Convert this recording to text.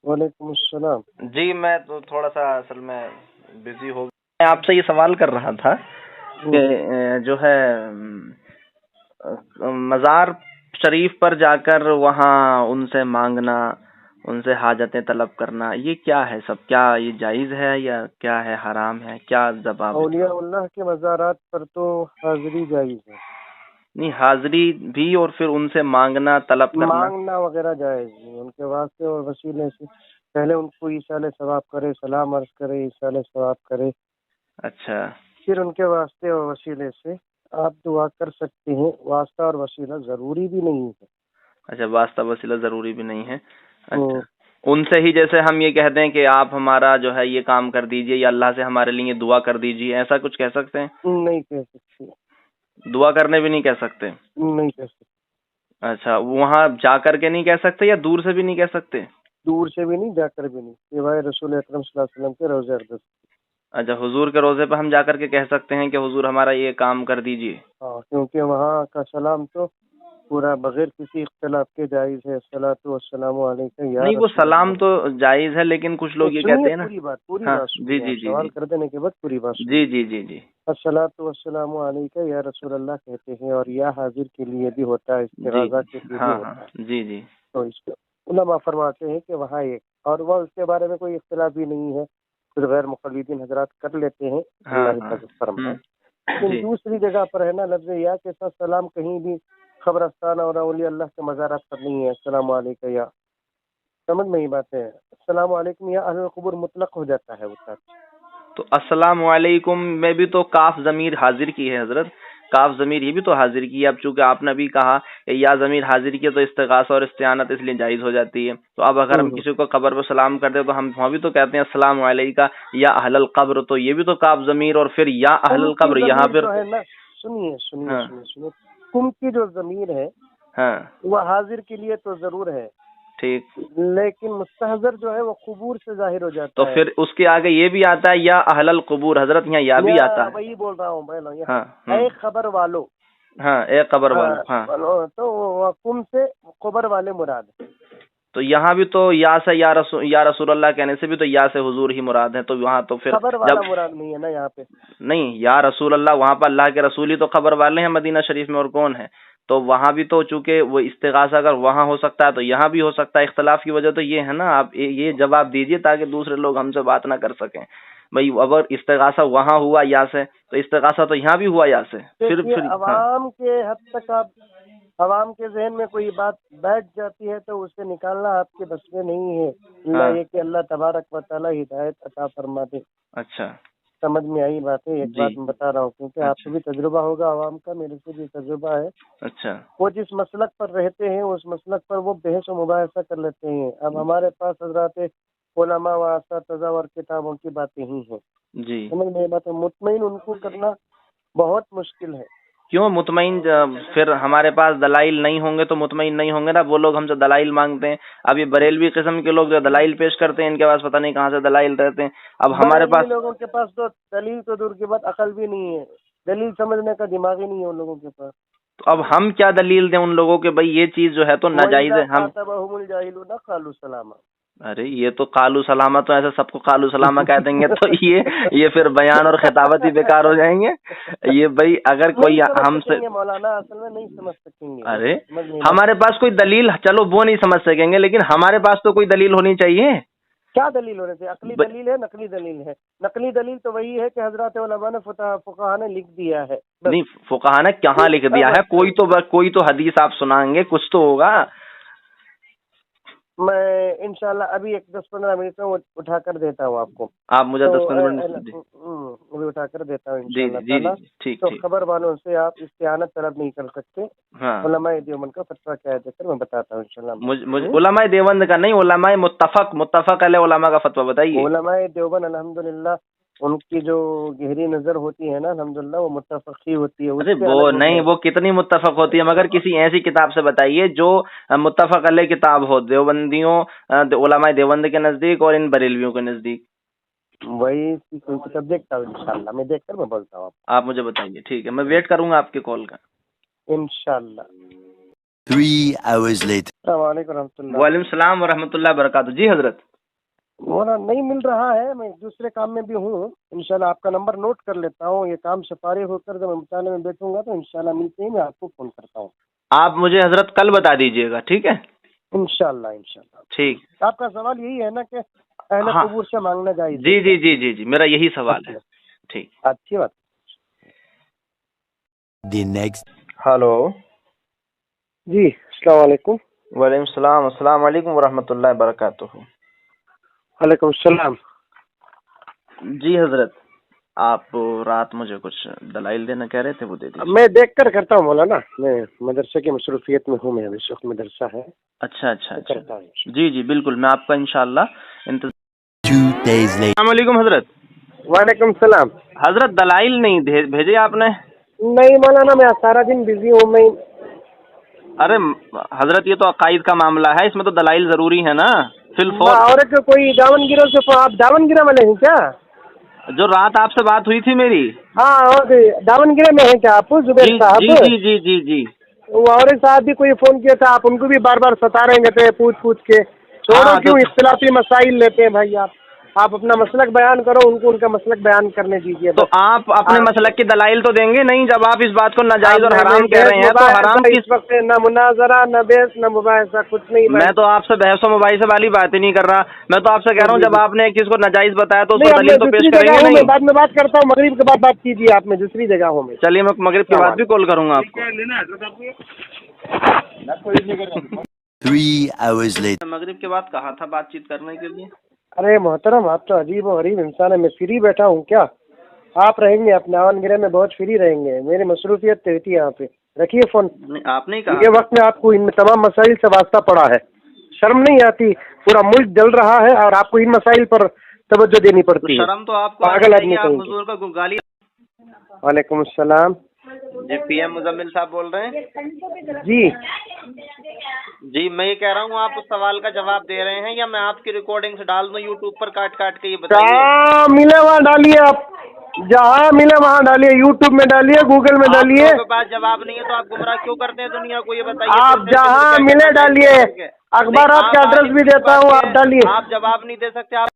وعلیکم السلام. جی میں تو تھوڑا سا اصل میں بزی ہو گیا. میں آپ سے یہ سوال کر رہا تھا کہ جو ہے مزار شریف پر جا کر وہاں ان سے مانگنا، ان سے حاجتیں طلب کرنا، یہ کیا ہے سب؟ کیا یہ جائز ہے یا کیا ہے، حرام ہے؟ کیا ضوابط؟ اولیاء اللہ کے مزارات پر تو حاضری جائز ہے. نہیں، حاضری بھی اور پھر ان سے مانگنا، طلب کرنا، مانگنا وغیرہ جائز نہیں. ان کے واسطے اور وسیلے سے پہلے ان کو ایصال ثواب کرے، سلام عرض کرے، ایصال ثواب کرے. اچھا پھر ان کے واسطے اور وسیلے سے آپ دعا کر سکتے ہیں. واسطہ اور وسیلہ ضروری بھی نہیں ہے. اچھا، واسطہ وسیلہ ضروری بھی نہیں ہے. اچھا، ان سے ہی جیسے ہم یہ کہتے ہیں کہ آپ ہمارا جو ہے یہ کام کر دیجئے یا اللہ سے ہمارے لیے دعا کر دیجئے، ایسا کچھ کہہ سکتے ہیں؟ نہیں کہہ سکتے. دعا کرنے بھی نہیں کہہ سکتے؟ نہیں کہہ سکتے. اچھا، وہاں جا کر کے نہیں کہہ سکتے یا دور سے بھی نہیں کہہ سکتے؟ دور سے بھی نہیں، جا کر بھی نہیں. سوائے رسول اکرم صلی اللہ علیہ وسلم کے روزہ اقدس. اچھا، حضور کے روزے پہ ہم جا کر کے کہہ سکتے ہیں کہ حضور ہمارا یہ کام کر دیجئے؟ ہاں، کیونکہ وہاں کا سلام تو پورا بغیر کسی اختلاف کے جائز ہے. الصلاۃ والسلام علیک یا نہیں، وہ رسول سلام اللہ. تو جائز ہے لیکن کچھ لوگ یہ سنیے کہتے ہیں نا. پوری بات، پوری ہاں بات جی سنیے. جی آپ جی سوال جی کر دینے کے بعد پوری بات جی سنیے. جی جی جی الصلاۃ والسلام علیک یا رسول اللہ کہتے ہیں، اور یا حاضر کے لیے بھی ہوتا ہے، جی. استغاثہ کے لیے بھی ہاں ہاں ہوتا ہے. جی جی. تو اس کو علماء فرماتے ہیں کہ وہاں ایک، اور وہ اس کے بارے میں کوئی اختلاف بھی نہیں ہے. پھر غیر مقلدین حضرات کر لیتے ہیں، ہاں اللہ ہاں حفاظت فرمائے. لیکن جی. دوسری جگہ پر ہے نا، لفظ یا کے ساتھ سلام کہیں بھی قبرستان اور اولیاء اللہ کے مزارات پر نہیں ہے. السلام علیکم یا، سمجھ میں ہی بات ہے. السلام علیکم یا اہل القبور مطلق ہو جاتا ہے وہ ساتھ. تو السلام علیکم میں بھی تو کاف ضمیر حاضر کی ہے حضرت. کاف ضمیر یہ بھی تو حاضر کی ہے. اب چونکہ آپ نے بھی کہا کہ یا ضمیر حاضر کی ہے تو استغاثہ اور استعانت اس لیے جائز ہو جاتی ہے. تو اب اگر ہم کسی کو قبر پہ سلام کرتے تو ہم وہاں بھی تو کہتے ہیں السلام علیکم یا اہل القبر. تو یہ بھی تو کاف ضمیر اور پھر یا اہل کم کی القبر یہاں ضمیر پھر. جو ہے نا، سنیے سنیے ہاں سنیے سنیے، کم کی جو ضمیر ہے ہاں وہ حاضر کے لیے تو ضرور ہے، ٹھیک. لیکن مستحضر جو ہے وہ قبور سے ظاہر ہو تو جاتا ہے. پھر اس کے آگے یہ بھی آتا ہے یا اہل القبور حضرت، یہاں یا بھی آتا ہے. وہی بول رہا ہوں بہنوں، ہاں اے خبر والو. ہاں اے قبر والو. ہاں تو وہ کم سے قبر والے مراد ہے. تو یہاں بھی تو یا سے یا رسول اللہ کہنے سے بھی تو یا سے حضور ہی مراد ہے. تو وہاں تو پھر خبر والا مراد نہیں ہے نا یہاں پہ. نہیں، یا رسول اللہ وہاں پر اللہ کے رسول ہی تو خبر والے ہیں مدینہ شریف میں، اور کون ہے؟ تو وہاں بھی تو چونکہ وہ استغاثہ اگر وہاں ہو سکتا ہے تو یہاں بھی ہو سکتا ہے. اختلاف کی وجہ تو یہ ہے نا. آپ یہ جواب دیجئے تاکہ دوسرے لوگ ہم سے بات نہ کر سکیں. بھائی اگر استغاثہ وہاں ہوا یا سے تو استغاثہ تو یہاں بھی ہوا یا سے. پھر عوام کے حد تک آپ، عوام کے ذہن میں کوئی بات بیٹھ جاتی ہے تو اسے نکالنا آپ کے بس میں نہیں ہے. اللہ یہ کہ اللہ تبارک و تعالی ہدایت عطا فرما دے. اچھا سمجھ میں آئی بات ہے. ایک جی. بات میں بتا رہا ہوں کیونکہ آپ کو بھی تجربہ ہوگا عوام کا، میرے سے بھی تجربہ ہے. اچھا وہ جس مسلک پر رہتے ہیں اس مسلک پر وہ بحث و مباحثہ کر لیتے ہیں. اب ہمارے پاس حضرات علماء و اساتذہ اور کتابوں کی باتیں ہی ہیں. جی. سمجھ میں بات ہے. مطمئن ان کو کرنا بہت مشکل ہے. کیوں مطمئن؟ پھر ہمارے پاس دلائل نہیں ہوں گے تو مطمئن نہیں ہوں گے نا. وہ لوگ ہم سے دلائل مانگتے ہیں. اب یہ بریلوی قسم کے لوگ جو دلائل پیش کرتے ہیں ان کے پاس پتہ نہیں کہاں سے دلائل رہتے ہیں. اب ہمارے بریلوی پاس لوگوں کے پاس تو دلیل تو دور کی بات، عقل بھی نہیں ہے. دلیل سمجھنے کا دماغ ہی نہیں ہے ان لوگوں کے پاس. تو اب ہم کیا دلیل دیں ان لوگوں کے؟ بھائی یہ چیز جو ہے تو ناجائز ہے. ہم خاطبهم الجاهلون قالوا سلاما. ارے یہ تو قالو سلامہ، تو ایسے سب کو قالو سلامہ کہہ دیں گے تو یہ پھر بیان اور خطابت ہی بیکار ہو جائیں گے. یہ بھائی اگر کوئی ہم سے، مولانا اصل میں نہیں سمجھ سکیں گے. ارے ہمارے پاس کوئی دلیل، چلو وہ نہیں سمجھ سکیں گے لیکن ہمارے پاس تو کوئی دلیل ہونی چاہیے. کیا دلیل ہونے سے؟ عقلی دلیل ہے، نقلی دلیل ہے. نقلی دلیل تو وہی ہے کہ حضرات علماء نے فقہاء نے لکھ دیا ہے. نہیں، فقہاء نے کہاں لکھ دیا ہے؟ کوئی تو حدیث آپ سنائیں گے، کچھ تو ہوگا. میں انشاءاللہ ابھی ایک 10-15 منٹ میں اٹھا کر دیتا ہوں آپ کو. آپ مجھے 10-15 منٹ ابھی اٹھا کر دیتا ہوں جی انشاءاللہ جی تعالی. ٹھیک تو ٹھیک. خبر والوں سے آپ استعانت طلب نہیں کر سکتے. ہاں، علماء دیوبند کا فتویٰ کیا ہے دیکھ کر میں بتاتا ہوں انشاءاللہ. مجھے علماء دیوبند کا نہیں، علماء متفق علیہ علماء کا فتویٰ بتائیے. علماء دیوبند الحمدللہ ان کی جو گہری نظر ہوتی ہے نا الحمدللہ وہ متفق ہی ہوتی ہے. ارے وہ نہیں، وہ کتنی متفق ہوتی ہے، مگر کسی ایسی کتاب سے بتائیے جو متفق علیہ کتاب ہو، دیوبندیوں علماء دیوبند کے نزدیک اور ان بریلویوں کے نزدیک. وہی کوئی کتاب دیکھتا ہوں انشاءاللہ. میں دیکھ کر میں بولتا ہوں آپ مجھے بتائیے. ٹھیک ہے، میں ویٹ کروں گا آپ کے کال کا انشاءاللہ. 3 hours later. السلام علیکم ورحمۃ اللہ. وعلیکم السلام ورحمۃ اللہ وبرکاتہ. جی حضرت. مولانا نہیں مل رہا ہے، میں دوسرے کام میں بھی ہوں، انشاءاللہ آپ کا نمبر نوٹ کر لیتا ہوں، یہ کام سے فارغ ہو کر جب مطالعے میں بیٹھوں گا تو انشاءاللہ ملتے ہی میں آپ کو فون کرتا ہوں۔ آپ مجھے حضرت کل بتا دیجیے گا، ٹھیک ہے؟ انشاءاللہ ٹھیک۔ آپ کا سوال یہی ہے نا کہ اہل ہاں قبور سے مانگنا جائز ہے؟ جی جی جی جی جی، میرا یہی سوال ہے۔ ٹھیک، اچھی بات۔ ہلو، جی السلام علیکم۔ وعلیکم السلام، السلام علیکم ورحمۃ اللہ وبرکاتہ۔ وعلیکم السلام۔ جی حضرت، آپ رات مجھے کچھ دلائل دینا کہہ رہے تھے، وہ دے دیجیے۔ میں دیکھ کر کرتا ہوں مولانا، میں مدرسے کی مصروفیت میں ہوں، میں ابھی اس وقت مدرسہ ہے۔ اچھا اچھا اچھا، کرتا ہوں۔ جی جی بالکل، میں آپ کا انشاءاللہ السلام علیکم حضرت۔ وعلیکم السلام۔ حضرت دلائل نہیں بھیجے آپ نے؟ نہیں مولانا، میں سارا دن بزی ہوں میں۔ ارے حضرت، یہ تو عقائد کا معاملہ ہے، اس میں تو دلائل ضروری ہے نا فی الفور۔ اور ایک کوئی داون گرہ سے، آپ داون گرہ والے ہیں کیا؟ جو رات آپ سے بات ہوئی تھی میری، ہاں، اور داون گرہ میں ہیں کیا آپ زبیر صاحب؟ جی جی جی جی جی۔ اور صاحب بھی کوئی فون کیا تھا، آپ ان کو بھی بار بار ستا رہے تھے پوچھ کے، چھوڑو ہاں، کیوں اختلافی مسائل لیتے ہیں بھائی، آپ اپنا مسلک بیان کرو، ان کو ان کا مسلک بیان کرنے دیجیے۔ تو آپ اپنے مسلک کی دلائل تو دیں گے نہیں، جب آپ اس بات کو ناجائز اور حرام کہہ رہے ہیں تو حرام اس وقت نہ مناظرہ، نہ بحث، نہ مباحثہ، کچھ نہیں۔ میں تو آپ سے بحث و مباحثے والی بات ہی نہیں کر رہا، میں تو آپ سے کہہ رہا ہوں جب آپ نے ایک چیز کو ناجائز بتایا تو اس پر دلیل تو پیش کریں گے نہیں؟ بعد میں بات کرتا ہوں، مغرب کے بعد بات کیجیے آپ، میں دوسری جگہ ہوں میں۔ چلیے، میں مغرب کے بعد بھی کال کروں گا آپ کو۔ 3 hours later. مغرب کے بعد کہا تھا بات چیت کرنے کے لیے۔ ارے محترم، آپ تو عجیب و غریب انسان ہے، میں فری بیٹھا ہوں کیا؟ آپ رہیں گے اپنے آون گرہ میں بہت فری رہیں گے، میری مصروفیت رہتی ہے یہاں پہ۔ رکھیے فون۔ آپ نے کہا یہ وقت میں آپ کو ان تمام مسائل سے واسطہ پڑا ہے، شرم نہیں آتی؟ پورا ملک جل رہا ہے اور آپ کو ان مسائل پر توجہ دینی پڑتی ہے۔ شرم تو آپ کو پاگل آدمی آپ کہیں گے۔ حضور کا گالی۔ وعلیکم السلام۔ جی پی ایم مزمل صاحب بول رہے ہیں؟ جی جی، میں یہ کہہ رہا ہوں، آپ اس سوال کا جواب دے رہے ہیں یا میں آپ کی ریکارڈنگ سے ڈال دوں یوٹیوب پر کاٹ کاٹ کے؟ یہ بتائیے۔ جہاں ملے وہاں ڈالیے، آپ جہاں ملے وہاں ڈالیے، یوٹیوب میں ڈالیے، گوگل میں ڈالیے۔ آپ کے پاس جواب نہیں ہے تو آپ گمراہ کیوں کرتے ہیں دنیا کو؟ یہ بتائیے۔ آپ جہاں ملے ڈالیے، اخبارات کا ایڈریس بھی دیتا ہوں، آپ ڈالیے۔ آپ جواب نہیں دے سکتے، آپ